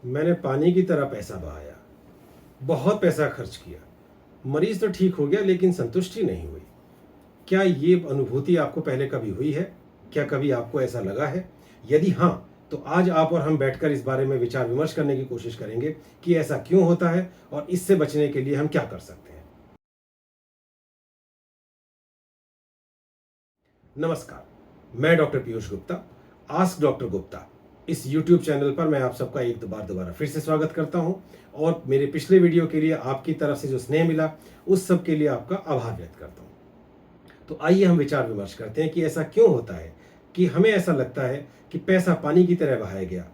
मैंने पानी की तरह पैसा बहाया, बहुत पैसा खर्च किया, मरीज तो ठीक हो गया लेकिन संतुष्टि नहीं हुई। क्या ये अनुभूति आपको पहले कभी हुई है? क्या कभी आपको ऐसा लगा है? यदि हाँ, तो आज आप और हम बैठकर इस बारे में विचार विमर्श करने की कोशिश करेंगे कि ऐसा क्यों होता है और इससे बचने के लिए हम क्या कर सकते हैं। नमस्कार, मैं doctor Piyush Gupta, ask doctor Gupta. इस YouTube चैनल पर मैं आप सबका एक बार दोबारा फिर से स्वागत करता हूं और मेरे पिछले वीडियो के लिए आपकी तरफ से जो स्नेह मिला, उस सब के लिए आपका आभार व्यक्त करता हूं। तो आइए हम विचार विमर्श करते हैं कि ऐसा क्यों होता है कि हमें ऐसा लगता है कि पैसा पानी की तरह बहाया गया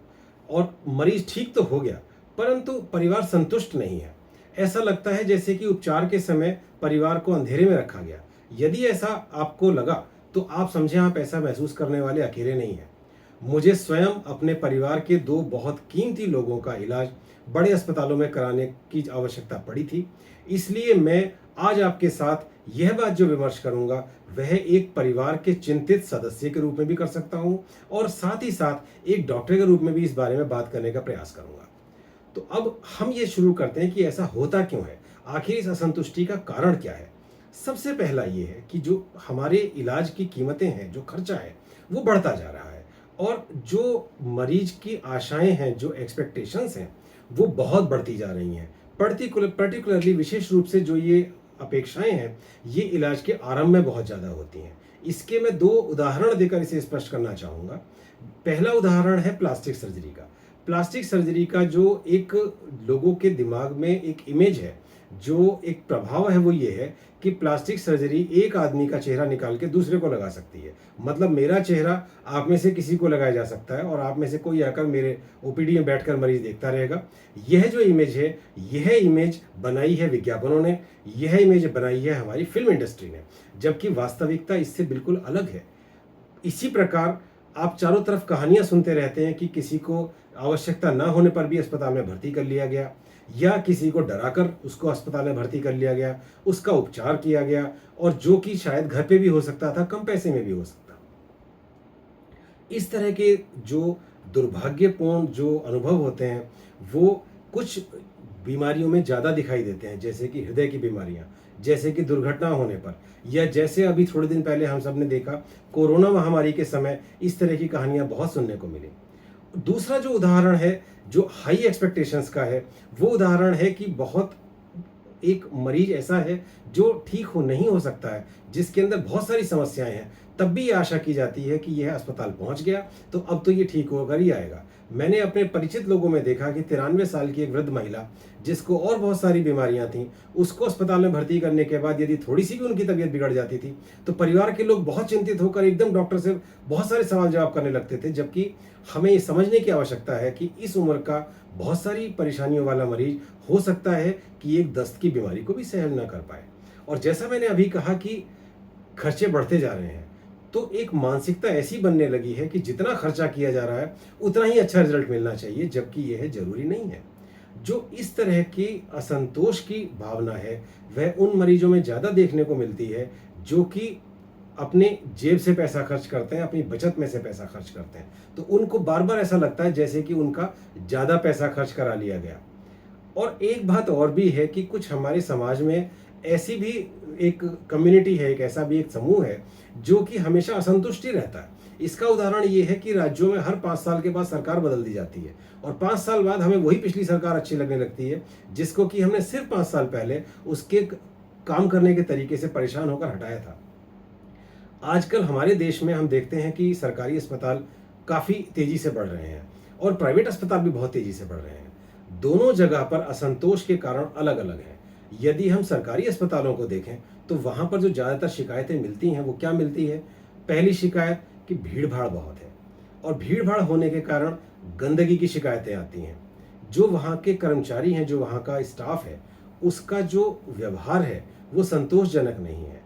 और मरीज ठीक तो हो गया, परंतु परिवार संतुष्ट नहीं है। ऐसा लगता है जैसे कि उपचार के समय परिवार को अंधेरे में रखा गया। यदि ऐसा आपको लगा तो आप समझें, आप ऐसा महसूस करने वाले अकेले नहीं हैं। मुझे स्वयं अपने परिवार के दो बहुत कीमती लोगों का इलाज बड़े अस्पतालों में कराने की आवश्यकता पड़ी थी। इसलिए मैं आज आपके साथ यह बात जो विमर्श करूंगा वह एक परिवार के चिंतित सदस्य के रूप में भी कर सकता हूं और साथ ही साथ एक डॉक्टर के रूप में भी इस बारे में बात करने का प्रयास करूंगा। तो अब हम ये शुरू करते हैं कि ऐसा होता क्यों है, आखिर इस असंतुष्टि का कारण क्या है। सबसे पहला ये है कि जो हमारे इलाज की कीमतें हैं, जो खर्चा है, वो बढ़ता जा रहा है और जो मरीज की आशाएं हैं, जो एक्सपेक्टेशंस हैं, वो बहुत बढ़ती जा रही हैं। पर्टिकुलरली विशेष रूप से जो ये अपेक्षाएं हैं, ये इलाज के आरंभ में बहुत ज़्यादा होती हैं। इसके मैं दो उदाहरण देकर इसे स्पष्ट करना चाहूँगा। पहला उदाहरण है प्लास्टिक सर्जरी का। प्लास्टिक सर्जरी का जो एक लोगों के दिमाग में एक इमेज है, जो एक प्रभाव है, वो ये है कि प्लास्टिक सर्जरी एक आदमी का चेहरा निकाल के दूसरे को लगा सकती है। मतलब मेरा चेहरा आप में से किसी को लगाया जा सकता है और आप में से कोई आकर मेरे ओपीडी में बैठकर मरीज देखता रहेगा। यह जो इमेज है, यह इमेज बनाई है विज्ञापनों ने, यह इमेज बनाई है हमारी फिल्म इंडस्ट्री ने, जबकि वास्तविकता इससे बिल्कुल अलग है। इसी प्रकार आप चारों तरफ कहानियां सुनते रहते हैं कि किसी को आवश्यकता न होने पर भी अस्पताल में भर्ती कर लिया गया, या किसी को डराकर उसको अस्पताल में भर्ती कर लिया गया, उसका उपचार किया गया, और जो कि शायद घर पे भी हो सकता था, कम पैसे में भी हो सकता। इस तरह के जो दुर्भाग्यपूर्ण जो अनुभव होते हैं, वो कुछ बीमारियों में ज़्यादा दिखाई देते हैं, जैसे कि हृदय की बीमारियां, जैसे कि दुर्घटना होने पर, या जैसे अभी थोड़े दिन पहले हम सब ने देखा कोरोना महामारी के समय इस तरह की कहानियां बहुत सुनने को मिली। दूसरा जो उदाहरण है, जो हाई एक्सपेक्टेशंस का है, वो उदाहरण है कि बहुत एक मरीज ऐसा है जो ठीक हो नहीं हो सकता है, जिसके अंदर बहुत सारी समस्याएं हैं, तब भी ये आशा की जाती है कि यह अस्पताल पहुंच गया तो अब तो ये ठीक होकर ही आएगा। मैंने अपने परिचित लोगों में देखा कि 93 साल की एक वृद्ध महिला, जिसको और बहुत सारी बीमारियां थीं, उसको अस्पताल में भर्ती करने के बाद यदि थोड़ी सी भी उनकी तबीयत बिगड़ जाती थी तो परिवार के लोग बहुत चिंतित होकर एकदम डॉक्टर से बहुत सारे सवाल जवाब करने लगते थे। जबकि हमें ये समझने की आवश्यकता है कि इस उम्र का बहुत सारी परेशानियों वाला मरीज हो सकता है कि एक दस्त की बीमारी को भी सहन न कर पाए। और जैसा मैंने अभी कहा कि खर्चे बढ़ते जा रहे हैं, तो एक मानसिकता ऐसी बनने लगी है कि जितना खर्चा किया जा रहा है उतना ही अच्छा रिजल्ट मिलना चाहिए, जबकि यह जरूरी नहीं है। जो इस तरह की असंतोष की भावना है, वह उन मरीजों में ज्यादा देखने को मिलती है जो कि अपने जेब से पैसा खर्च करते हैं, अपनी बचत में से पैसा खर्च करते हैं। तो उनको बार बार ऐसा लगता है जैसे कि उनका ज्यादा पैसा खर्च करा लिया गया। और एक बात और भी है कि कुछ हमारे समाज में ऐसी भी एक कम्युनिटी है, एक ऐसा भी एक समूह है जो कि हमेशा असंतुष्टि रहता है। इसका उदाहरण ये है कि राज्यों में हर 5 साल के बाद सरकार बदल दी जाती है और 5 साल बाद हमें वही पिछली सरकार अच्छी लगने लगती है, जिसको कि हमने सिर्फ 5 साल पहले उसके काम करने के तरीके से परेशान होकर हटाया था। आजकल हमारे देश में हम देखते हैं कि सरकारी अस्पताल काफ़ी तेज़ी से बढ़ रहे हैं और प्राइवेट अस्पताल भी बहुत तेज़ी से बढ़ रहे हैं। दोनों जगह पर असंतोष के कारण अलग अलग हैं। यदि हम सरकारी अस्पतालों को देखें तो वहाँ पर जो ज़्यादातर शिकायतें मिलती हैं, वो क्या मिलती है? पहली शिकायत कि भीड़ भाड़ बहुत है, और भीड़ भाड़ होने के कारण गंदगी की शिकायतें आती हैं। जो वहाँ के कर्मचारी हैं, जो वहाँ का स्टाफ है, उसका जो व्यवहार है वो संतोषजनक नहीं है।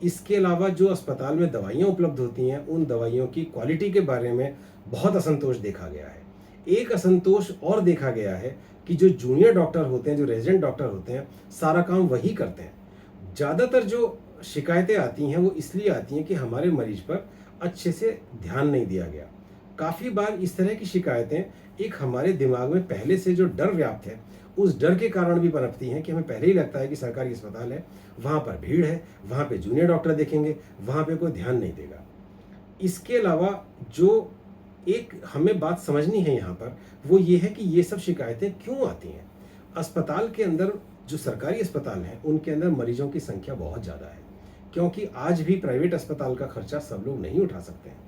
इसके अलावा जो अस्पताल में दवाइयाँ उपलब्ध होती हैं, उन दवाइयों की क्वालिटी के बारे में बहुत असंतोष देखा गया है। एक असंतोष और देखा गया है कि जो जूनियर डॉक्टर होते हैं, जो रेजिडेंट डॉक्टर होते हैं, सारा काम वही करते हैं। ज़्यादातर जो शिकायतें आती हैं वो इसलिए आती हैं कि हमारे मरीज पर अच्छे से ध्यान नहीं दिया गया। काफ़ी बार इस तरह की शिकायतें एक हमारे दिमाग में पहले से जो डर व्याप्त है, उस डर के कारण भी पनपती हैं कि हमें पहले ही लगता है कि सरकारी अस्पताल है, वहाँ पर भीड़ है, वहाँ पे जूनियर डॉक्टर देखेंगे, वहाँ पे कोई ध्यान नहीं देगा। इसके अलावा जो एक हमें बात समझनी है यहाँ पर, वो ये है कि ये सब शिकायतें क्यों आती हैं। अस्पताल के अंदर, जो सरकारी अस्पताल हैं, उनके अंदर मरीजों की संख्या बहुत ज़्यादा है, क्योंकि आज भी प्राइवेट अस्पताल का खर्चा सब लोग नहीं उठा सकते हैं।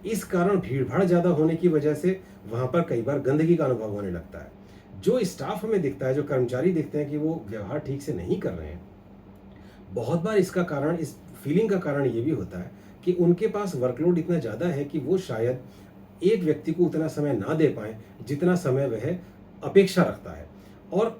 इस कारण भीड़-भाड़ ज़्यादा होने की वजह से वहाँ पर कई बार गंदगी का अनुभव होने लगता है। जो स्टाफ हमें दिखता है, जो कर्मचारी दिखते हैं कि वो व्यवहार ठीक से नहीं कर रहे हैं, बहुत बार इसका कारण, इस फीलिंग का कारण ये भी होता है कि उनके पास वर्कलोड इतना ज़्यादा है कि वो शायद एक व्यक्ति को उतना समय ना दे पाएँ, जितना समय वह अपेक्षा रखता है। और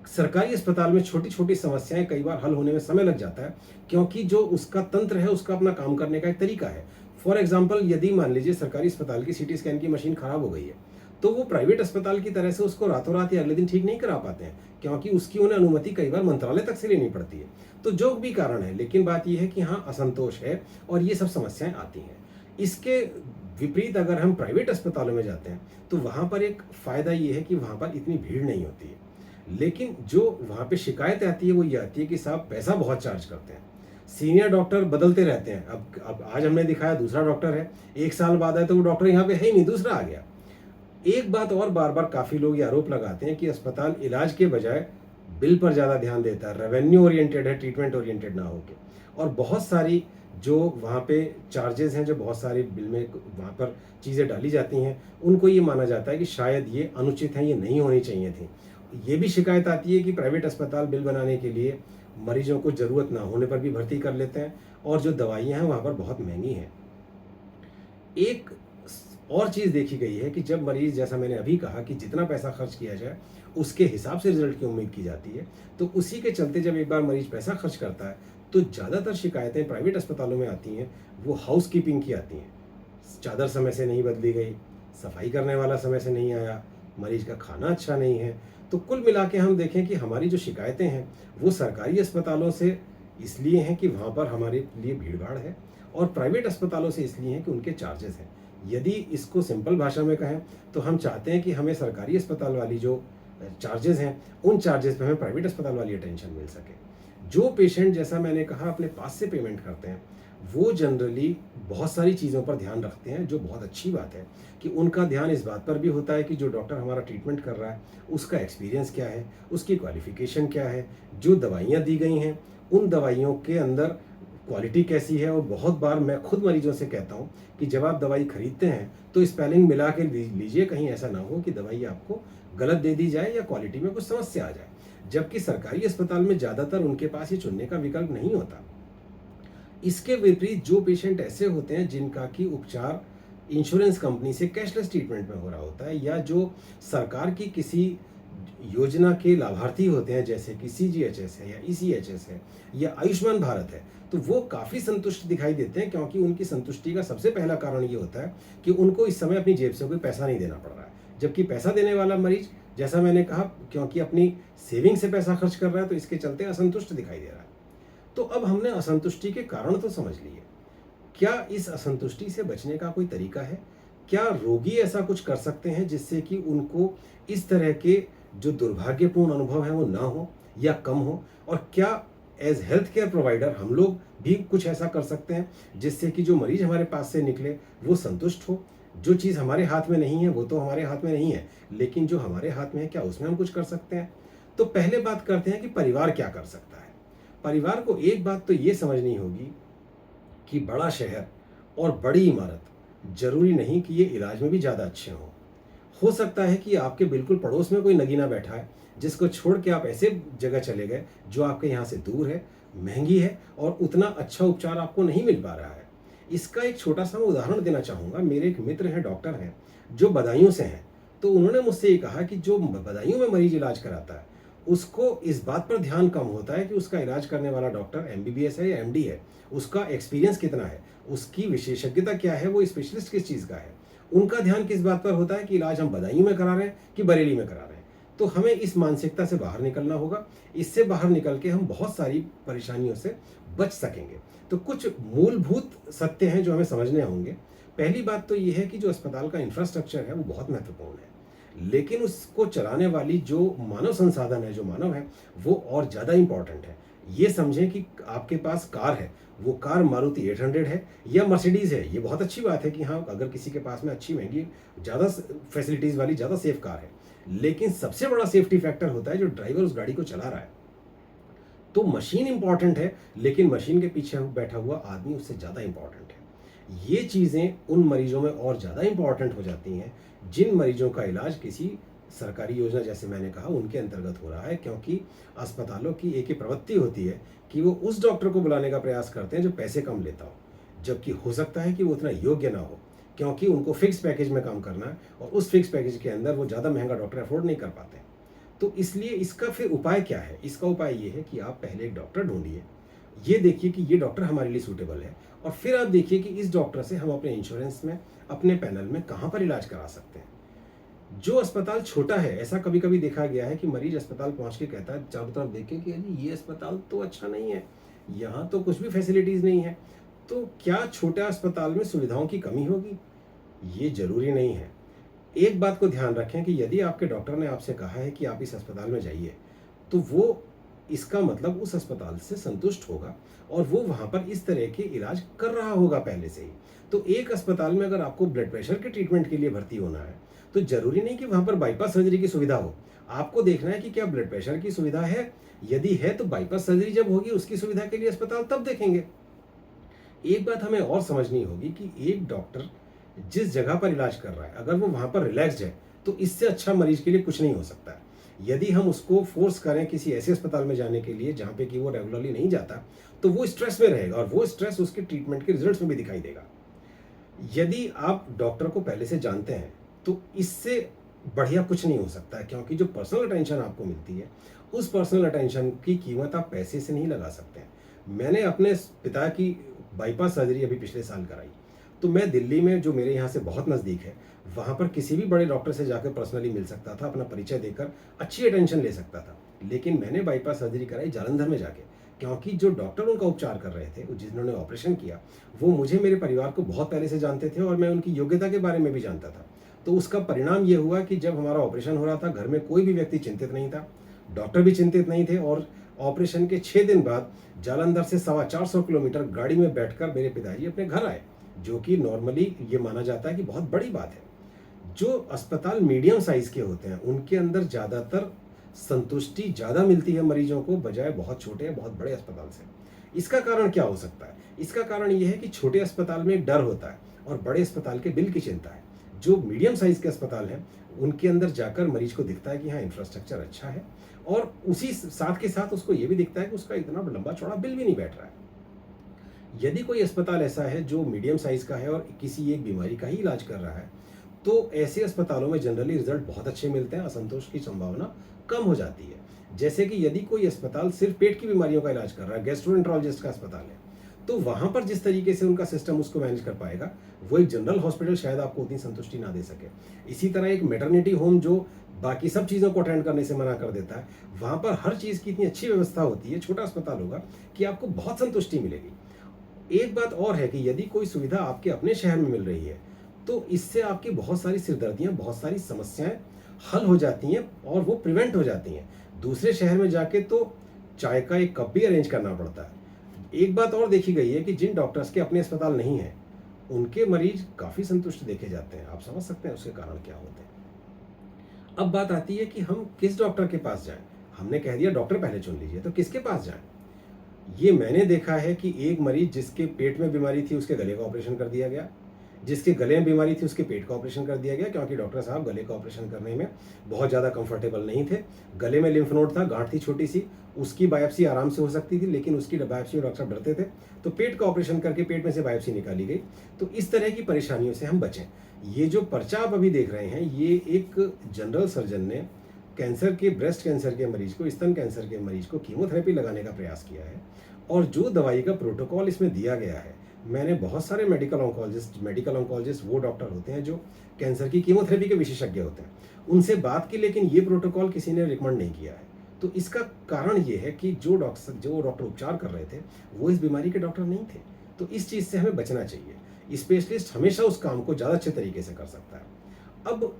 सरकारी अस्पताल में छोटी-छोटी समस्याएँ कई बार हल होने में समय लग जाता है, क्योंकि जो उसका तंत्र है, उसका अपना काम करने का एक तरीका है। फॉर एग्ज़ाम्पल, यदि मान लीजिए सरकारी अस्पताल की सीटी स्कैन की मशीन खराब हो गई है, तो वो प्राइवेट अस्पताल की तरह से उसको रातों-रात या अगले दिन ठीक नहीं करा पाते हैं, क्योंकि उसकी उन्हें अनुमति कई बार मंत्रालय तक से लेनी पड़ती है। तो जो भी कारण है, लेकिन बात ये है कि हाँ, असंतोष है और ये सब समस्याएँ आती हैं। इसके विपरीत अगर हम प्राइवेट अस्पतालों में जाते हैं, तो वहाँ पर एक फ़ायदा ये है कि वहाँ पर इतनी भीड़ नहीं होती है। लेकिन जो वहाँ पे शिकायत आती है, वो ये आती है कि साहब पैसा बहुत चार्ज करते हैं। सीनियर डॉक्टर बदलते रहते हैं। अब आज हमने दिखाया दूसरा डॉक्टर है, 1 साल बाद आए तो वो डॉक्टर यहाँ पे है ही नहीं, दूसरा आ गया। एक बात और बार-बार काफ़ी लोग ये आरोप लगाते हैं कि अस्पताल इलाज के बजाय बिल पर ज़्यादा ध्यान देता है, रेवेन्यू ओरिएंटेड है, ट्रीटमेंट ओरिएंटेड ना होके। और बहुत सारी जो वहाँ पे चार्जेज़ हैं, जो बहुत सारी बिल में वहाँ पर चीज़ें डाली जाती हैं, उनको ये माना जाता है कि शायद ये अनुचित हैं, ये नहीं होनी चाहिए थी। ये भी शिकायत आती है कि प्राइवेट अस्पताल बिल बनाने के लिए मरीजों को ज़रूरत ना होने पर भी भर्ती कर लेते हैं, और जो दवाइयाँ हैं वहाँ पर बहुत महंगी हैं। एक और चीज़ देखी गई है कि जब मरीज़, जैसा मैंने अभी कहा कि जितना पैसा खर्च किया जाए, उसके हिसाब से रिज़ल्ट की उम्मीद की जाती है, तो उसी के चलते जब एक बार मरीज़ पैसा खर्च करता है, तो ज़्यादातर शिकायतें प्राइवेट अस्पतालों में आती हैं, वो हाउसकीपिंग की आती हैं। चादर समय से नहीं बदली गई, सफाई करने वाला समय से नहीं आया, मरीज का खाना अच्छा नहीं है। तो कुल मिला के हम देखें कि हमारी जो शिकायतें हैं, वो सरकारी अस्पतालों से इसलिए हैं कि वहाँ पर हमारे लिए भीड़-भाड़ है, और प्राइवेट अस्पतालों से इसलिए हैं कि उनके चार्जेस हैं। यदि इसको सिंपल भाषा में कहें, तो हम चाहते हैं कि हमें सरकारी अस्पताल वाली जो चार्जेस हैं, उन चार्जेस पे हमें प्राइवेट अस्पताल वाली अटेंशन मिल सके। जो पेशेंट, जैसा मैंने कहा, अपने पास से पेमेंट करते हैं, वो जनरली बहुत सारी चीज़ों पर ध्यान रखते हैं, जो बहुत अच्छी बात है कि उनका ध्यान इस बात पर भी होता है कि जो डॉक्टर हमारा ट्रीटमेंट कर रहा है, उसका एक्सपीरियंस क्या है, उसकी क्वालिफ़िकेशन क्या है, जो दवाइयाँ दी गई हैं, उन दवाइयों के अंदर क्वालिटी कैसी है। और बहुत बार मैं खुद मरीजों से कहता हूँ कि जब आप दवाई खरीदते हैं, तो स्पेलिंग मिला के लीजिए, कहीं ऐसा ना हो कि दवाई आपको गलत दे दी जाए या क्वालिटी में कुछ समस्या आ जाए। जबकि सरकारी अस्पताल में ज़्यादातर उनके पास ये चुनने का विकल्प नहीं होता। इसके विपरीत जो पेशेंट ऐसे होते हैं जिनका कि उपचार इंश्योरेंस कंपनी से कैशलेस ट्रीटमेंट में हो रहा होता है, या जो सरकार की किसी योजना के लाभार्थी होते हैं, जैसे कि सीजीएचएस है या ईसीएचएस है या आयुष्मान भारत है, तो वो काफ़ी संतुष्ट दिखाई देते हैं, क्योंकि उनकी संतुष्टि का सबसे पहला कारण ये होता है कि उनको इस समय अपनी जेब से कोई पैसा नहीं देना पड़ रहा है। जबकि पैसा देने वाला मरीज, जैसा मैंने कहा, क्योंकि अपनी सेविंग से पैसा खर्च कर रहा है, तो इसके चलते असंतुष्ट दिखाई दे रहा है। तो अब हमने असंतुष्टि के कारण तो समझ लिए, क्या इस असंतुष्टि से बचने का कोई तरीका है? क्या रोगी ऐसा कुछ कर सकते हैं जिससे कि उनको इस तरह के जो दुर्भाग्यपूर्ण अनुभव हैं वो ना हो या कम हो? और क्या एज हेल्थ केयर प्रोवाइडर हम लोग भी कुछ ऐसा कर सकते हैं जिससे कि जो मरीज हमारे पास से निकले वो संतुष्ट हो? जो चीज़ हमारे हाथ में नहीं है वो तो हमारे हाथ में नहीं है, लेकिन जो हमारे हाथ में है, क्या उसमें हम कुछ कर सकते हैं? तो पहले बात करते हैं कि परिवार क्या कर सकता है। परिवार को एक बात तो ये समझनी होगी कि बड़ा शहर और बड़ी इमारत जरूरी नहीं कि ये इलाज में भी ज़्यादा अच्छे हों। हो सकता है कि आपके बिल्कुल पड़ोस में कोई नगीना बैठा है, जिसको छोड़ के आप ऐसे जगह चले गए जो आपके यहाँ से दूर है, महंगी है, और उतना अच्छा उपचार आपको नहीं मिल पा रहा है। इसका एक छोटा सा मैं उदाहरण देना चाहूँगा। मेरे एक मित्र हैं, डॉक्टर हैं, जो बदायूं से हैं। तो उन्होंने मुझसे ये कहा कि जो बदायूं में मरीज इलाज कराता है, उसको इस बात पर ध्यान कम होता है कि उसका इलाज करने वाला डॉक्टर एमबीबीएस है या एमडी है, उसका एक्सपीरियंस कितना है, उसकी विशेषज्ञता क्या है, वो स्पेशलिस्ट किस चीज़ का है। उनका ध्यान किस बात पर होता है कि इलाज हम बदायूं में करा रहे हैं कि बरेली में करा रहे हैं। तो हमें इस मानसिकता से बाहर निकलना होगा। इससे बाहर निकल के हम बहुत सारी परेशानियों से बच सकेंगे। तो कुछ मूलभूत सत्य हैं जो हमें समझने होंगे। पहली बात तो ये है कि जो अस्पताल का इंफ्रास्ट्रक्चर है वो बहुत महत्वपूर्ण है, लेकिन उसको चलाने वाली जो मानव संसाधन है, जो मानव है, वो और ज़्यादा इम्पोर्टेंट है। ये समझें कि आपके पास कार है, वो कार मारुति 800 है या मर्सिडीज़ है, ये बहुत अच्छी बात है कि हाँ, अगर किसी के पास में अच्छी महंगी ज़्यादा फैसिलिटीज़ वाली ज़्यादा सेफ कार है, लेकिन सबसे बड़ा सेफ्टी फैक्टर होता है जो ड्राइवर उस गाड़ी को चला रहा है। तो मशीन इंपॉर्टेंट है, लेकिन मशीन के पीछे बैठा हुआ आदमी उससे ज़्यादा इंपॉर्टेंट है। ये चीज़ें उन मरीजों में और ज़्यादा इंपॉर्टेंट हो जाती हैं जिन मरीजों का इलाज किसी सरकारी योजना, जैसे मैंने कहा, उनके अंतर्गत हो रहा है, क्योंकि अस्पतालों की एक ही प्रवृत्ति होती है कि वो उस डॉक्टर को बुलाने का प्रयास करते हैं जो पैसे कम लेता हो, जबकि हो सकता है कि वो उतना योग्य ना हो, क्योंकि उनको फिक्स पैकेज में काम करना है और उस फिक्स पैकेज के अंदर वो ज़्यादा महंगा डॉक्टर अफोर्ड नहीं कर पाते। तो इसलिए इसका फिर उपाय क्या है? इसका उपाय ये है कि आप पहले एक डॉक्टर ढूँढिए। ये देखिए कि ये डॉक्टर हमारे लिए सूटेबल है, और फिर आप देखिए कि इस डॉक्टर से हम अपने इंश्योरेंस में, अपने पैनल में कहाँ पर इलाज करा सकते हैं। जो अस्पताल छोटा है, ऐसा कभी-कभी देखा गया है कि मरीज अस्पताल पहुँच के कहता है चारों तरफ देख के कि अरे ये अस्पताल तो अच्छा नहीं है, यहाँ तो कुछ भी फैसिलिटीज़ नहीं है। तो क्या छोटे अस्पताल में सुविधाओं की कमी होगी? ये ज़रूरी नहीं है। एक बात को ध्यान रखें कि यदि आपके डॉक्टर ने आपसे कहा है कि आप इस अस्पताल में जाइए, तो वो, इसका मतलब उस अस्पताल से संतुष्ट होगा और वो वहाँ पर इस तरह के इलाज कर रहा होगा पहले से ही। तो एक अस्पताल में अगर आपको ब्लड प्रेशर के ट्रीटमेंट के लिए भर्ती होना है, तो ज़रूरी नहीं कि वहाँ पर बाईपास सर्जरी की सुविधा हो। आपको देखना है कि क्या ब्लड प्रेशर की सुविधा है? यदि है तो बाईपास सर्जरी जब होगी उसकी सुविधा के लिए अस्पताल तब देखेंगे। एक बात हमें और समझनी होगी कि एक डॉक्टर जिस जगह पर इलाज कर रहा है, अगर वो वहाँ पर रिलैक्स्ड है, तो इससे अच्छा मरीज के लिए कुछ नहीं हो सकता है। यदि हम उसको फोर्स करें किसी ऐसे अस्पताल में जाने के लिए जहाँ पे कि वो रेगुलरली नहीं जाता, तो वो स्ट्रेस में रहेगा और वो स्ट्रेस उसके ट्रीटमेंट के रिजल्ट्स में भी दिखाई देगा। यदि आप डॉक्टर को पहले से जानते हैं, तो इससे बढ़िया कुछ नहीं हो सकता है, क्योंकि जो पर्सनल अटेंशन आपको मिलती है, उस पर्सनल अटेंशन की कीमत आप पैसे से नहीं लगा सकते हैं। मैंने अपने पिता की बाईपास सर्जरी अभी पिछले साल कराई, तो मैं दिल्ली में, जो मेरे यहाँ से बहुत नज़दीक है, वहाँ पर किसी भी बड़े डॉक्टर से जाकर पर्सनली मिल सकता था, अपना परिचय देकर अच्छी अटेंशन ले सकता था। लेकिन मैंने बाईपास सर्जरी कराई जालंधर में जाके, क्योंकि जो डॉक्टर उनका उपचार कर रहे थे, जिन्होंने ऑपरेशन किया, वो मुझे, मेरे परिवार को बहुत पहले से जानते थे और मैं उनकी योग्यता के बारे में भी जानता था। तो उसका परिणाम ये हुआ कि जब हमारा ऑपरेशन हो रहा था, घर में कोई भी व्यक्ति चिंतित नहीं था, डॉक्टर भी चिंतित नहीं थे, और ऑपरेशन के 6 दिन बाद जालंधर से 450 किलोमीटर गाड़ी में बैठकर मेरे पिताजी अपने घर आए, जो कि नॉर्मली ये माना जाता है कि बहुत बड़ी बात है। जो अस्पताल मीडियम साइज़ के होते हैं, उनके अंदर ज़्यादातर संतुष्टि ज़्यादा मिलती है मरीजों को, बजाय बहुत छोटे या बहुत बड़े अस्पताल से। इसका कारण क्या हो सकता है? इसका कारण ये है कि छोटे अस्पताल में एक डर होता है और बड़े अस्पताल के बिल की चिंता है। जो मीडियम साइज़ के अस्पताल हैं, उनके अंदर जाकर मरीज को दिखता है कि हाँ, इंफ्रास्ट्रक्चर अच्छा है, और उसी साथ के साथ उसको ये भी दिखता है कि उसका इतना लंबा चौड़ा बिल भी नहीं बैठ रहा है। यदि कोई अस्पताल ऐसा है जो मीडियम साइज़ का है और किसी एक बीमारी का ही इलाज कर रहा है, तो ऐसे अस्पतालों में जनरली रिजल्ट बहुत अच्छे मिलते हैं, असंतोष की संभावना कम हो जाती है। जैसे कि यदि कोई अस्पताल सिर्फ पेट की बीमारियों का इलाज कर रहा है, गैस्ट्रोएंटरोलॉजिस्ट का अस्पताल है, तो वहाँ पर जिस तरीके से उनका सिस्टम उसको मैनेज कर पाएगा, वो एक जनरल हॉस्पिटल शायद आपको उतनी संतुष्टि ना दे सके। इसी तरह एक मैटरनिटी होम जो बाकी सब चीज़ों को अटेंड करने से मना कर देता है, वहाँ पर हर चीज़ की इतनी अच्छी व्यवस्था होती है, छोटा अस्पताल होगा, कि आपको बहुत संतुष्टि मिलेगी। एक बात और है कि यदि कोई सुविधा आपके अपने शहर में मिल रही है, तो इससे आपकी बहुत सारी सिरदर्दियाँ, बहुत सारी समस्याएं हल हो जाती हैं और वो प्रिवेंट हो जाती हैं। दूसरे शहर में जाके तो चाय का एक कप भी अरेंज करना पड़ता है। एक बात और देखी गई है कि जिन डॉक्टर्स के अपने अस्पताल नहीं हैं, उनके मरीज काफ़ी संतुष्ट देखे जाते हैं। आप समझ सकते हैं उसके कारण क्या होते हैं। अब बात आती है कि हम किस डॉक्टर के पास जाएं। हमने कह दिया डॉक्टर पहले चुन लीजिए, तो किसके पास जाएं? ये मैंने देखा है कि एक मरीज जिसके पेट में बीमारी थी, उसके गले का ऑपरेशन कर दिया गया। जिसके गले में बीमारी थी, उसके पेट का ऑपरेशन कर दिया गया, क्योंकि डॉक्टर साहब गले का ऑपरेशन करने में बहुत ज़्यादा कंफर्टेबल नहीं थे। गले में लिम्फ नोड था, गांठ थी छोटी सी, उसकी बायोप्सी आराम से हो सकती थी, लेकिन उसकी बायोप्सी डॉक्टर साहब डरते थे, तो पेट का ऑपरेशन करके पेट में से बायोप्सी निकाली गई। तो इस तरह की परेशानियों से हम बचें। ये जो पर्चा आप अभी देख रहे हैं, ये एक जनरल सर्जन ने कैंसर के, ब्रेस्ट कैंसर के मरीज को, स्तन कैंसर के मरीज को कीमोथेरेपी लगाने का प्रयास किया है, और जो दवाई का प्रोटोकॉल इसमें दिया गया है, मैंने बहुत सारे मेडिकल ऑन्कोलॉजिस्ट वो डॉक्टर होते हैं जो कैंसर की कीमोथेरेपी के विशेषज्ञ होते हैं, उनसे बात की, लेकिन ये प्रोटोकॉल किसी ने रिकमेंड नहीं किया है। तो इसका कारण ये है कि जो डॉक्टर उपचार कर रहे थे, वो इस बीमारी के डॉक्टर नहीं थे। तो इस चीज़ से हमें बचना चाहिए। स्पेशलिस्ट हमेशा उस काम को ज़्यादा अच्छे तरीके से कर सकता है। अब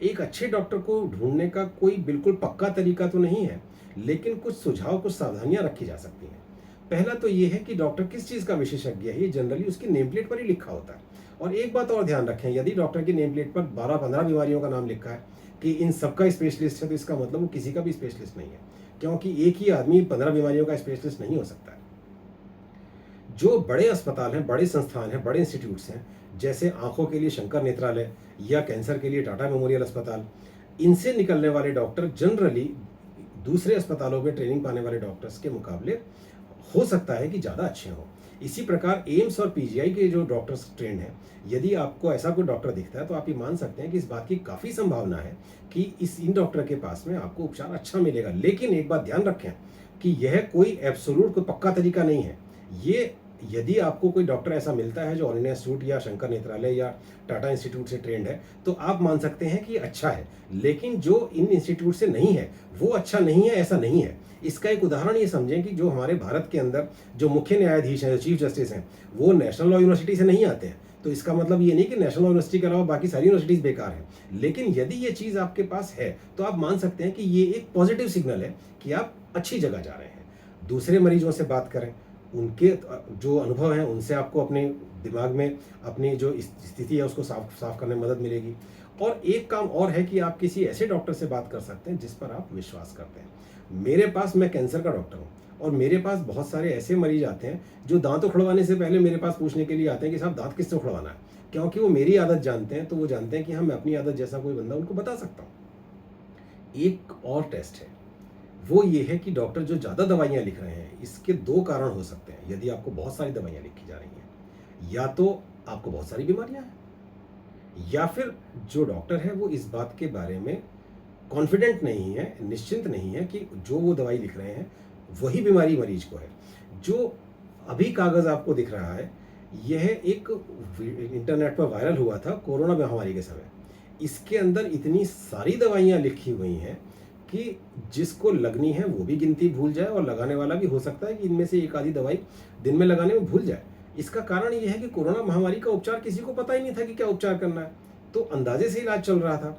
एक अच्छे डॉक्टर को ढूंढने का कोई बिल्कुल पक्का तरीका तो नहीं है, लेकिन कुछ सुझाव, कुछ सावधानियां रखी जा सकती हैं। पहला तो ये है कि डॉक्टर किस चीज़ का विशेषज्ञ है, ये जनरली उसकी नेम प्लेट पर ही लिखा होता है। और एक बात और ध्यान रखें, यदि डॉक्टर की नेम प्लेट पर 12-15 बीमारियों का नाम लिखा है कि इन सबका स्पेशलिस्ट है, तो इसका मतलब वो किसी का भी स्पेशलिस्ट नहीं है, क्योंकि एक ही आदमी 15 बीमारियों का स्पेशलिस्ट नहीं हो सकता है। जो बड़े अस्पताल हैं, बड़े संस्थान हैं, बड़े इंस्टीट्यूट्स हैं, जैसे आंखों के लिए शंकर नेत्रालय या कैंसर के लिए टाटा मेमोरियल अस्पताल, इनसे निकलने वाले डॉक्टर जनरली दूसरे अस्पतालों में ट्रेनिंग पाने वाले डॉक्टर्स के मुकाबले हो सकता है कि ज़्यादा अच्छे हों। इसी प्रकार एम्स और पीजीआई के जो डॉक्टर्स ट्रेंड हैं, यदि आपको ऐसा कोई डॉक्टर दिखता है तो आप ये मान सकते हैं कि इस बात की काफ़ी संभावना है कि इन डॉक्टर के पास में आपको उपचार अच्छा मिलेगा। लेकिन एक बात ध्यान रखें कि यह कोई एब्सोल्यूट, कोई पक्का तरीका नहीं है। ये यदि आपको कोई डॉक्टर ऐसा मिलता है जो ऑल इंडिया इंस्टीट्यूट या शंकर नेत्रालय या टाटा इंस्टीट्यूट से ट्रेंड है, तो आप मान सकते हैं कि अच्छा है। लेकिन जो इन इंस्टीट्यूट से नहीं है वो अच्छा नहीं है, ऐसा नहीं है। इसका एक उदाहरण ये समझें कि जो हमारे भारत के अंदर जो मुख्य न्यायाधीश हैं, जो चीफ जस्टिस हैं, वो नेशनल लॉ यूनिवर्सिटी से नहीं आते हैं। तो इसका मतलब ये नहीं कि नेशनल लॉ यूनिवर्सिटी के अलावा बाकी सारी यूनिवर्सिटीज़ बेकार हैं। लेकिन यदि ये चीज़ आपके पास है तो आप मान सकते हैं कि ये एक पॉजिटिव सिग्नल है कि आप अच्छी जगह जा रहे हैं। दूसरे मरीजों से बात करें, उनके जो अनुभव हैं उनसे आपको अपने दिमाग में अपनी जो स्थिति है उसको साफ करने में मदद मिलेगी। और एक काम और है कि आप किसी ऐसे डॉक्टर से बात कर सकते हैं जिस पर आप विश्वास करते हैं। मैं कैंसर का डॉक्टर हूँ और मेरे पास बहुत सारे ऐसे मरीज आते हैं जो दांत उखड़वाने से पहले मेरे पास पूछने के लिए आते हैं कि साहब दांत किससे उखड़वाना है, क्योंकि वो मेरी आदत जानते हैं। तो वो जानते हैं कि हाँ, मैं अपनी आदत जैसा कोई बंदा उनको बता सकता हूँ। एक और टेस्ट है, वो ये है कि डॉक्टर जो ज़्यादा दवाइयाँ लिख रहे हैं, इसके दो कारण हो सकते हैं। यदि आपको बहुत सारी दवाइयाँ लिखी जा रही हैं, या तो आपको बहुत सारी बीमारियाँ हैं, या फिर जो डॉक्टर है वो इस बात के बारे में कॉन्फिडेंट नहीं है, निश्चिंत नहीं है कि जो वो दवाई लिख रहे हैं वही बीमारी मरीज को है। जो अभी कागज़ आपको दिख रहा है, यह एक इंटरनेट पर वायरल हुआ था कोरोना महामारी के समय। इसके अंदर इतनी सारी दवाइयाँ लिखी हुई हैं कि जिसको लगनी है वो भी गिनती भूल जाए और लगाने वाला भी हो सकता है कि इनमें से एक आधी दवाई दिन में लगाने में भूल जाए। इसका कारण ये है कि कोरोना महामारी का उपचार किसी को पता ही नहीं था कि क्या उपचार करना है, तो अंदाजे से इलाज चल रहा था।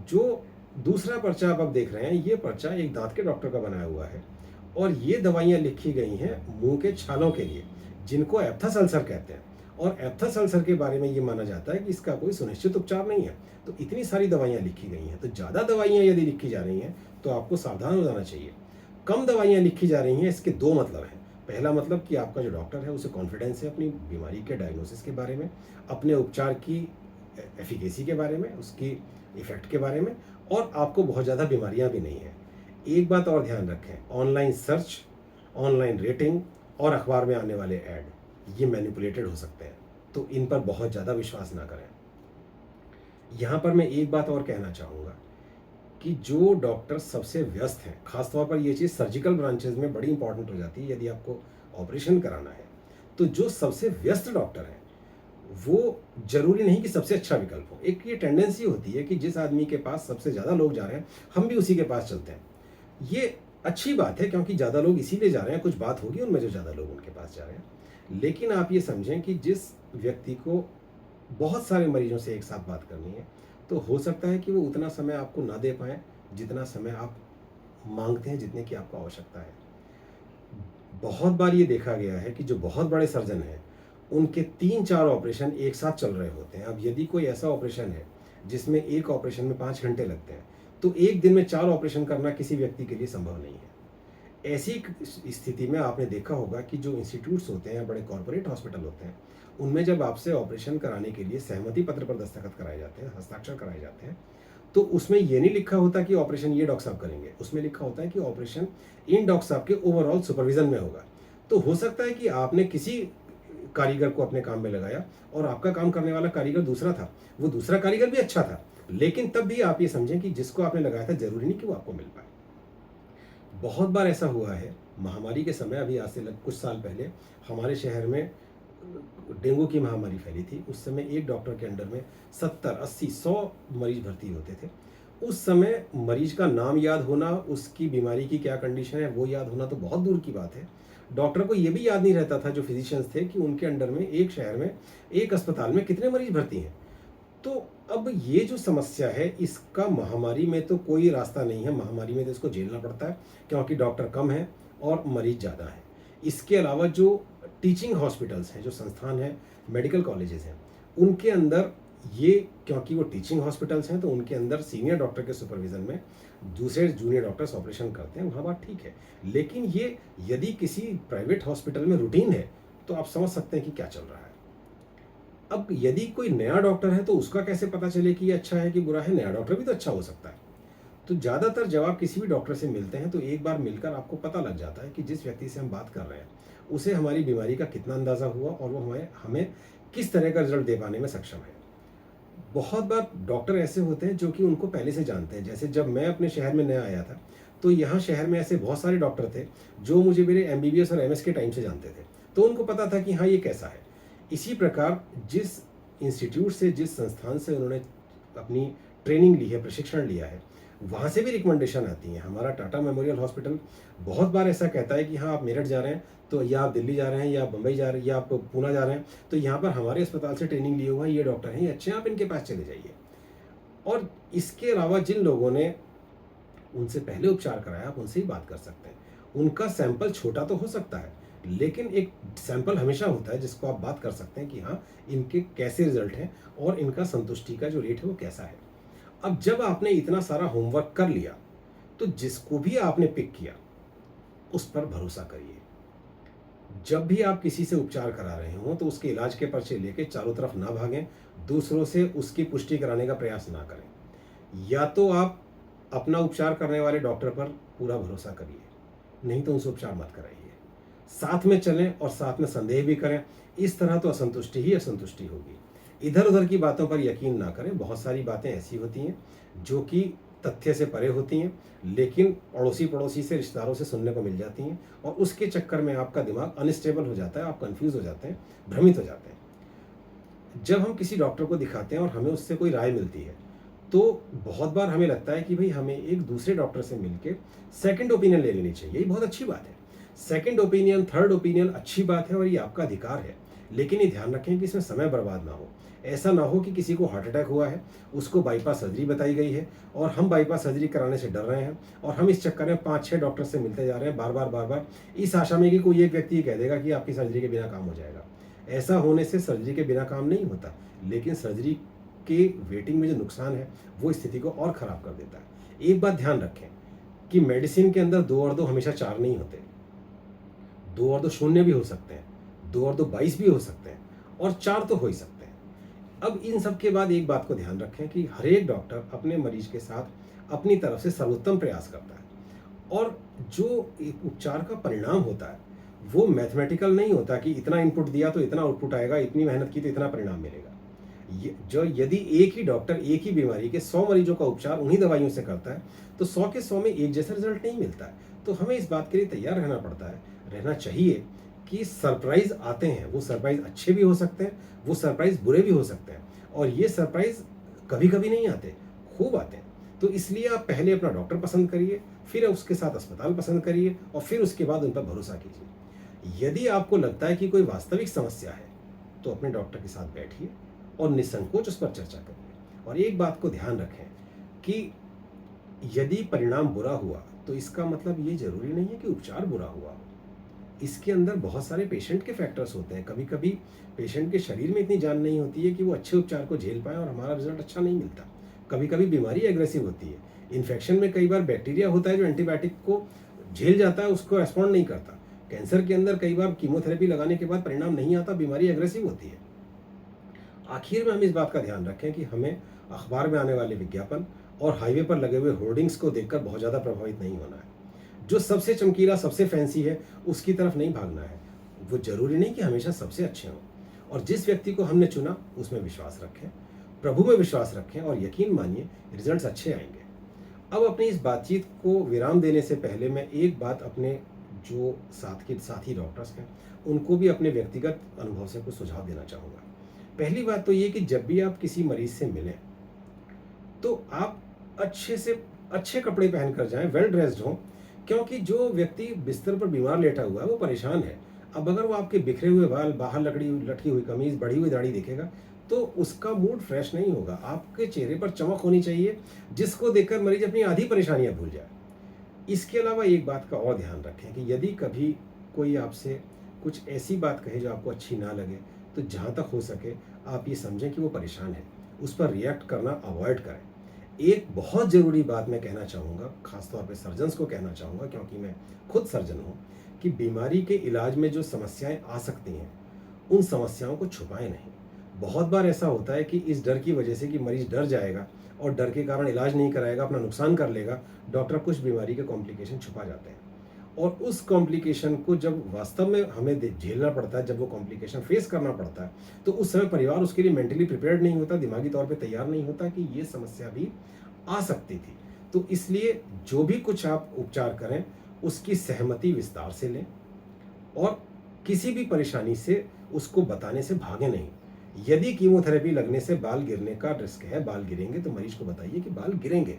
जो दूसरा पर्चा आप अब देख रहे हैं, ये पर्चा एक दांत के डॉक्टर का बनाया हुआ है और ये दवाइयाँ लिखी गई हैं मुंह के छालों के लिए, जिनको एप्थस अल्सर कहते हैं। और एप्थस अल्सर के बारे में ये माना जाता है कि इसका कोई सुनिश्चित उपचार नहीं है। तो इतनी सारी दवाइयाँ लिखी गई हैं, तो ज़्यादा दवाइयाँ यदि लिखी जा रही हैं तो आपको सावधान हो जाना चाहिए। कम दवाइयाँ लिखी जा रही हैं, इसके दो मतलब हैं। पहला मतलब कि आपका जो डॉक्टर है उसे कॉन्फिडेंस है अपनी बीमारी के डायग्नोसिस के बारे में, अपने उपचार की एफिकेसी के बारे में, उसकी इफेक्ट के बारे में, और आपको बहुत ज़्यादा बीमारियां भी नहीं हैं। एक बात और ध्यान रखें, ऑनलाइन सर्च, ऑनलाइन रेटिंग और अखबार में आने वाले ऐड, ये मैनिपुलेटेड हो सकते हैं, तो इन पर बहुत ज़्यादा विश्वास ना करें। यहाँ पर मैं एक बात और कहना चाहूँगा कि जो डॉक्टर सबसे व्यस्त हैं, खासतौर पर ये चीज़ सर्जिकल ब्रांचेज में बड़ी इंपॉर्टेंट हो जाती है। यदि आपको ऑपरेशन कराना है तो जो सबसे व्यस्त डॉक्टर हैं वो जरूरी नहीं कि सबसे अच्छा विकल्प हो। एक ये टेंडेंसी होती है कि जिस आदमी के पास सबसे ज़्यादा लोग जा रहे हैं हम भी उसी के पास चलते हैं। ये अच्छी बात है क्योंकि ज़्यादा लोग इसीलिए जा रहे हैं, कुछ बात होगी उनमें जो ज़्यादा लोग उनके पास जा रहे हैं। लेकिन आप ये समझें कि जिस व्यक्ति को बहुत सारे मरीजों से एक साथ बात करनी है, तो हो सकता है कि वो उतना समय आपको ना दे पाएँ जितना समय आप मांगते हैं, जितने की आपको आवश्यकता है। बहुत बार ये देखा गया है कि जो बहुत बड़े सर्जन हैं उनके 3-4 ऑपरेशन एक साथ चल रहे होते हैं। अब यदि कोई ऐसा ऑपरेशन है जिसमें एक ऑपरेशन में 5 घंटे लगते हैं, तो एक दिन में 4 ऑपरेशन करना किसी व्यक्ति के लिए संभव नहीं है। ऐसी स्थिति में आपने देखा होगा कि जो इंस्टीट्यूट्स होते हैं, बड़े कॉरपोरेट हॉस्पिटल होते हैं, उनमें जब आपसे ऑपरेशन कराने के लिए सहमति पत्र पर दस्तखत कराए जाते हैं, हस्ताक्षर कराए जाते हैं, तो उसमें ये नहीं लिखा होता कि ऑपरेशन ये डॉक्टर साहब करेंगे, उसमें लिखा होता है कि ऑपरेशन इन डॉक्टर साहब के ओवरऑल सुपरविजन में होगा। तो हो सकता है कि आपने किसी कारीगर को अपने काम में लगाया और आपका काम करने वाला कारीगर दूसरा था, वो दूसरा कारीगर भी अच्छा था, लेकिन तब भी आप ये समझें कि जिसको आपने लगाया था जरूरी नहीं कि वो आपको मिल पाए। बहुत बार ऐसा हुआ है, महामारी के समय, अभी आज से कुछ साल पहले हमारे शहर में डेंगू की महामारी फैली थी। उस समय एक डॉक्टर के अंडर में 70, 80, 100 मरीज भर्ती होते थे। उस समय मरीज का नाम याद होना, उसकी बीमारी की क्या कंडीशन है वो याद होना तो बहुत दूर की बात है। डॉक्टर को ये भी याद नहीं रहता था, जो फिजिशियंस थे, कि उनके अंडर में एक शहर में एक अस्पताल में कितने मरीज भर्ती हैं। तो अब ये जो समस्या है, इसका महामारी में तो कोई रास्ता नहीं है, महामारी में तो इसको झेलना पड़ता है, क्योंकि डॉक्टर कम हैं और मरीज ज़्यादा हैं। इसके अलावा जो टीचिंग हॉस्पिटल्स हैं, जो संस्थान हैं, मेडिकल कॉलेजेस हैं, उनके अंदर ये, क्योंकि वो टीचिंग हॉस्पिटल्स हैं, तो उनके अंदर सीनियर डॉक्टर के सुपरविजन में दूसरे जूनियर डॉक्टर्स ऑपरेशन करते हैं, वहाँ बात ठीक है। लेकिन ये यदि किसी प्राइवेट हॉस्पिटल में रूटीन है, तो आप समझ सकते हैं कि क्या चल रहा है। अब यदि कोई नया डॉक्टर है, तो उसका कैसे पता चले कि ये अच्छा है कि बुरा है? नया डॉक्टर भी तो अच्छा हो सकता है। तो ज़्यादातर जब आप किसी भी डॉक्टर से मिलते हैं, तो एक बार मिलकर आपको पता लग जाता है कि जिस व्यक्ति से हम बात कर रहे हैं, उसे हमारी बीमारी का कितना अंदाज़ा हुआ और वो हमें हमें किस तरह का रिजल्ट दे पाने में सक्षम है। बहुत बार डॉक्टर ऐसे होते हैं जो कि उनको पहले से जानते हैं। जैसे जब मैं अपने शहर में नया आया था, तो यहाँ शहर में ऐसे बहुत सारे डॉक्टर थे जो मुझे मेरे एमबीबीएस और एमएस के टाइम से जानते थे, तो उनको पता था कि हाँ, ये कैसा है। इसी प्रकार जिस इंस्टीट्यूट से, जिस संस्थान से उन्होंने अपनी ट्रेनिंग ली है, प्रशिक्षण लिया है, वहाँ से भी रिकमेंडेशन आती है। हमारा टाटा मेमोरियल हॉस्पिटल बहुत बार ऐसा कहता है कि हाँ, आप मेरठ जा रहे हैं, तो या आप दिल्ली जा रहे हैं, या आप बम्बई जा रहे हैं, या आप पूना जा रहे हैं, तो यहाँ पर हमारे अस्पताल से ट्रेनिंग लिए हुए हैं, ये डॉक्टर हैं, ये अच्छे हैं, आप इनके पास चले जाइए। और इसके अलावा जिन लोगों ने उनसे पहले उपचार कराया, आप उनसे ही बात कर सकते हैं। उनका सैंपल छोटा तो हो सकता है, लेकिन एक सैंपल हमेशा होता है जिसको आप बात कर सकते हैं कि हाँ, इनके कैसे रिजल्ट हैं और इनका संतुष्टि का जो रेट है वो कैसा है। अब जब आपने इतना सारा होमवर्क कर लिया, तो जिसको भी आपने पिक किया, उस पर भरोसा करिए। जब भी आप किसी से उपचार करा रहे हो, तो उसके इलाज के पर्चे लेके चारों तरफ ना भागें, दूसरों से उसकी पुष्टि कराने का प्रयास ना करें। या तो आप अपना उपचार करने वाले डॉक्टर पर पूरा भरोसा करिए, नहीं तो उनसे उपचार मत कराइए। साथ में चलें और साथ में संदेह भी करें। इस तरह तो असंतुष्टि ही असंतुष्टि होगी। इधर उधर की बातों पर यकीन ना करें। बहुत सारी बातें ऐसी होती हैं जो कि तथ्य से परे होती हैं, लेकिन अड़ोसी पड़ोसी से, रिश्तेदारों से सुनने को मिल जाती हैं, और उसके चक्कर में आपका दिमाग अनस्टेबल हो जाता है, आप कंफ्यूज हो जाते हैं, भ्रमित हो जाते हैं। जब हम किसी डॉक्टर को दिखाते हैं और हमें उससे कोई राय मिलती है, तो बहुत बार हमें लगता है कि भाई हमें एक दूसरे डॉक्टर से मिलके सेकंड ओपिनियन ले लेनी चाहिए। ये बहुत अच्छी बात है। सेकंड ओपिनियन, थर्ड ओपिनियन अच्छी बात है और ये आपका अधिकार है, लेकिन ये ध्यान रखें कि इसमें समय बर्बाद ना हो। ऐसा ना हो कि किसी को हार्ट अटैक हुआ है, उसको बाईपास सर्जरी बताई गई है और हम बाईपास सर्जरी कराने से डर रहे हैं, और हम इस चक्कर में 5-6 डॉक्टर से मिलते जा रहे हैं बार बार, इस आशा में कि कोई एक व्यक्ति कह देगा कि आपकी सर्जरी के बिना काम हो जाएगा। ऐसा होने से सर्जरी के बिना काम नहीं होता, लेकिन सर्जरी के वेटिंग में जो नुकसान है, वो स्थिति को और ख़राब कर देता है। एक बात ध्यान रखें कि मेडिसिन के अंदर 2 और 2 हमेशा 4 नहीं होते। 2 और 2 शून्य भी हो सकते हैं, 2 और 2 22 भी हो सकते हैं, और 4 तो हो ही सकते हैं। अब इन सब के बाद एक बात को ध्यान रखें कि हर एक डॉक्टर अपने मरीज के साथ अपनी तरफ से सर्वोत्तम प्रयास करता है, और जो एक उपचार का परिणाम होता है, वो मैथमेटिकल नहीं होता कि इतना इनपुट दिया तो इतना आउटपुट आएगा, इतनी मेहनत की तो इतना परिणाम मिलेगा। जो यदि एक ही डॉक्टर एक ही बीमारी के 100 मरीजों का उपचार उन्हीं दवाइयों से करता है, तो 100 के 100 में एक जैसा रिजल्ट नहीं मिलता है। तो हमें इस बात के लिए तैयार रहना पड़ता है, रहना चाहिए कि सरप्राइज आते हैं। वो सरप्राइज अच्छे भी हो सकते हैं, वो सरप्राइज बुरे भी हो सकते हैं, और ये सरप्राइज कभी कभी नहीं आते, खूब आते हैं। तो इसलिए आप पहले अपना डॉक्टर पसंद करिए, फिर उसके साथ अस्पताल पसंद करिए, और फिर उसके बाद उन पर भरोसा कीजिए। यदि आपको लगता है कि कोई वास्तविक समस्या है, तो अपने डॉक्टर के साथ बैठिए और निसंकोच उस पर चर्चा करिए। और एक बात को ध्यान रखें कि यदि परिणाम बुरा हुआ, तो इसका मतलब ये जरूरी नहीं है कि उपचार बुरा हुआ। इसके अंदर बहुत सारे पेशेंट के फैक्टर्स होते हैं। कभी कभी पेशेंट के शरीर में इतनी जान नहीं होती है कि वो अच्छे उपचार को झेल पाए, और हमारा रिजल्ट अच्छा नहीं मिलता। कभी कभी बीमारी एग्रेसिव होती है। इन्फेक्शन में कई बार बैक्टीरिया होता है जो एंटीबायोटिक को झेल जाता है, उसको रेस्पॉन्ड नहीं करता। कैंसर के अंदर कई बार कीमोथेरेपी लगाने के बाद परिणाम नहीं आता, बीमारी एग्रेसिव होती है। आखिर में हम इस बात का ध्यान रखें कि हमें अखबार में आने वाले विज्ञापन और हाईवे पर लगे हुए होर्डिंग्स को देखकर बहुत ज़्यादा प्रभावित नहीं होना है। जो सबसे चमकीला, सबसे फैंसी है, उसकी तरफ नहीं भागना है। वो जरूरी नहीं कि हमेशा सबसे अच्छे हों। और जिस व्यक्ति को हमने चुना, उसमें विश्वास रखें, प्रभु में विश्वास रखें, और यकीन मानिए रिजल्ट्स अच्छे आएंगे। अब अपनी इस बातचीत को विराम देने से पहले मैं एक बात अपने जो साथी डॉक्टर्स हैं, उनको भी अपने व्यक्तिगत अनुभव से कुछ सुझाव देना चाहूँगा। पहली बात तो ये कि जब भी आप किसी मरीज से मिलें, तो आप अच्छे से अच्छे कपड़े पहनकर जाएं, वेल ड्रेस्ड हों, क्योंकि जो व्यक्ति बिस्तर पर बीमार लेटा हुआ है वो परेशान है। अब अगर वो आपके बिखरे हुए बाल, बाहर लटकी हुई कमीज, बढ़ी हुई दाढ़ी देखेगा तो उसका मूड फ्रेश नहीं होगा। आपके चेहरे पर चमक होनी चाहिए जिसको देखकर मरीज अपनी आधी परेशानियां भूल जाए। इसके अलावा एक बात का और ध्यान रखें कि यदि कभी कोई आपसे कुछ ऐसी बात कहे जो आपको अच्छी ना लगे, तो जहाँ तक हो सके आप ये समझें कि वो परेशान है, उस पर रिएक्ट करना अवॉइड करें। एक बहुत ज़रूरी बात मैं कहना चाहूँगा, ख़ासतौर पे सर्जन्स को कहना चाहूँगा क्योंकि मैं खुद सर्जन हूँ, कि बीमारी के इलाज में जो समस्याएं आ सकती हैं, उन समस्याओं को छुपाएं नहीं। बहुत बार ऐसा होता है कि इस डर की वजह से कि मरीज डर जाएगा और डर के कारण इलाज नहीं कराएगा, अपना नुकसान कर लेगा, डॉक्टर कुछ बीमारी के कॉम्प्लिकेशन छुपा जाते हैं। और उस कॉम्प्लिकेशन को जब वास्तव में हमें झेलना पड़ता है, जब वो कॉम्प्लिकेशन फेस करना पड़ता है, तो उस समय परिवार उसके लिए मेंटली प्रिपेयर्ड नहीं होता, दिमागी तौर पे तैयार नहीं होता कि ये समस्या भी आ सकती थी। तो इसलिए जो भी कुछ आप उपचार करें उसकी सहमति विस्तार से लें और किसी भी परेशानी से उसको बताने से भागे नहीं। यदि कीमोथेरेपी लगने से बाल गिरने का रिस्क है, बाल गिरेंगे, तो मरीज को बताइए कि बाल गिरेंगे।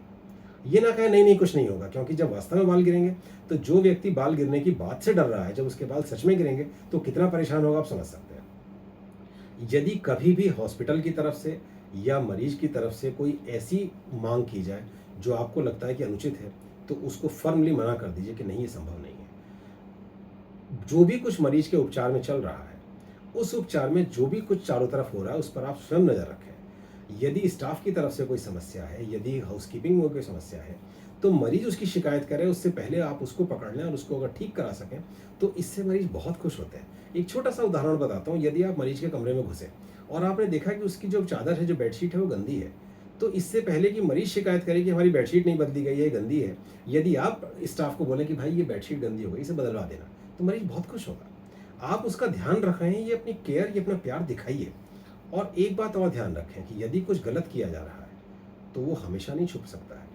ये ना कहे नहीं नहीं कुछ नहीं होगा, क्योंकि जब वास्तव में बाल गिरेंगे तो जो व्यक्ति बाल गिरने की बात से डर रहा है, जब उसके बाल सच में गिरेंगे तो कितना परेशान होगा आप समझ सकते हैं। यदि कभी भी हॉस्पिटल की तरफ से या मरीज की तरफ से कोई ऐसी मांग की जाए जो आपको लगता है कि अनुचित है, तो उसको फर्मली मना कर दीजिए कि नहीं, ये संभव नहीं है। जो भी कुछ मरीज के उपचार में चल रहा है, उस उपचार में जो भी कुछ चारों तरफ हो रहा है उस पर आप स्वयं नजर रखें। यदि स्टाफ की तरफ से कोई समस्या है, यदि हाउसकीपिंग में कोई समस्या है, तो मरीज उसकी शिकायत करे उससे पहले आप उसको पकड़ लें और उसको अगर ठीक करा सकें तो इससे मरीज बहुत खुश होते हैं। एक छोटा सा उदाहरण बताता हूँ। यदि आप मरीज के कमरे में घुसे और आपने देखा कि उसकी जो चादर है, जो बेडशीट है, वो गंदी है, तो इससे पहले कि मरीज शिकायत करे कि हमारी बेडशीट नहीं बदली गई है, ये गंदी है, यदि आप स्टाफ को बोलें कि भाई ये बेडशीट गंदी हो गई, इसे बदलवा देना, तो मरीज बहुत खुश होगा। आप उसका ध्यान रख रहे हैं, ये अपनी केयर, ये अपना प्यार दिखाइए। और एक बात और ध्यान रखें कि यदि कुछ गलत किया जा रहा है तो वो हमेशा नहीं छुप सकता है।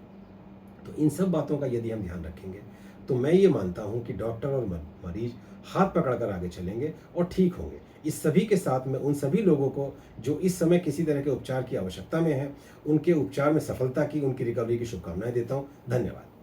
तो इन सब बातों का यदि हम ध्यान रखेंगे तो मैं ये मानता हूं कि डॉक्टर और मरीज हाथ पकड़कर आगे चलेंगे और ठीक होंगे। इस सभी के साथ में उन सभी लोगों को जो इस समय किसी तरह के उपचार की आवश्यकता में है, उनके उपचार में सफलता की, उनकी रिकवरी की शुभकामनाएं देता हूं। धन्यवाद।